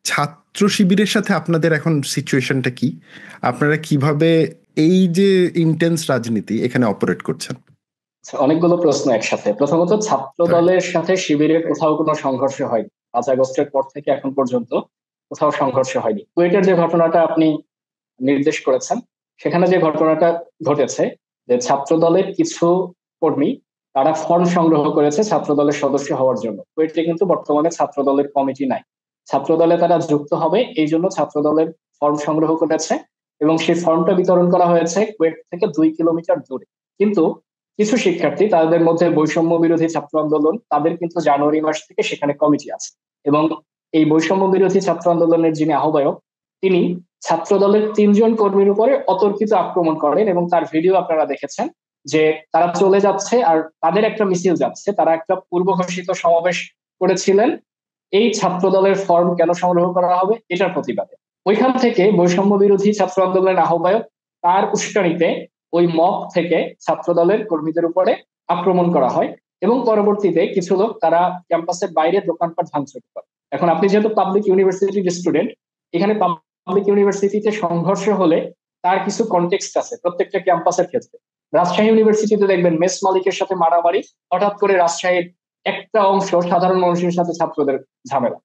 ছাত্র শিবিরের সাথে আপনাদের এখন সিচুয়েশনটা কি? আপনারা কিভাবে এই যে ইন্টেন্স রাজনীতি এখানে অপারেট করছেন? অনেকগুলো প্রশ্ন একসাথে। প্রথমত, ছাত্র দলের সাথে শিবিরের কোথাও কোনো সংঘর্ষ হয়নি। 5 আগস্টের পর থেকে এখন পর্যন্ত কোথাও সংঘর্ষ হয়নি। কুয়েটের যে ঘটনাটা আপনি নির্দেশ করেছেন, সেখানে যে ঘটনাটা ঘটেছে, যে ছাত্র দলের কিছু কর্মী তারা ফর্ম সংগ্রহ করেছে ছাত্র দলের সদস্য হওয়ার জন্য। কুয়েটে কিন্তু বর্তমানে ছাত্র দলের কমিটি নাই। ছাত্র দলে তারা যুক্ত হবে এই জন্য ছাত্র দলের ফর্ম সংগ্রহ করেছে, এবং সেই ফর্মটা বিতরণ করা হয়েছে কুয়েট থেকে 2 কিলোমিটার দূরে। কিন্তু কিছু শিক্ষার্থী, তাদের মধ্যে বৈষম্য বিরোধী ছাত্র আন্দোলন, তাদের কিন্তু জানুয়ারি মাস থেকে সেখানে কমিটি আছে, এবং এই বৈষম্য বিরোধী ছাত্র আন্দোলনের যিনি আহ্বায়ক, তিনি ছাত্র দলের 3 জন কর্মীর উপরে অতর্কিত আক্রমণ করেন, এবং তার ভিডিও আপনারা দেখেছেন। যে তারা চলে যাচ্ছে আর তাদের একটা মিছিল যাচ্ছে, তারা একটা পূর্ব ঘোষিত সমাবেশ করেছিলেন এই ছাত্র দলের ফর্ম কেন সংগ্রহ করা হবে এটার প্রতিবাদে। ওইখান থেকে বৈষম্য বিরোধী ছাত্র আন্দোলনের আহ্বায়ক, তার উস্কানিতে ওই মব থেকে ছাত্র দলের কর্মীদের উপরে আক্রমণ করা হয়, এবং পরবর্তীতে কিছু লোক তারা ক্যাম্পাসের বাইরে দোকানপাট ভাঙচুর করে। এখন আপনি যেহেতু পাবলিক ইউনিভার্সিটির স্টুডেন্ট, এখানে পাবলিক ইউনিভার্সিটিতে সংঘর্ষ হলে তার কিছু কনটেক্সট আছে প্রত্যেকটা ক্যাম্পাসের ক্ষেত্রে। রাজশাহী ইউনিভার্সিটিতে দেখবেন মেস মালিকের সাথে মারামারি, হঠাৎ করে রাজশাহীর একটা অংশ সাধারণ মানুষের সাথে ছাত্রদের ঝামেলা।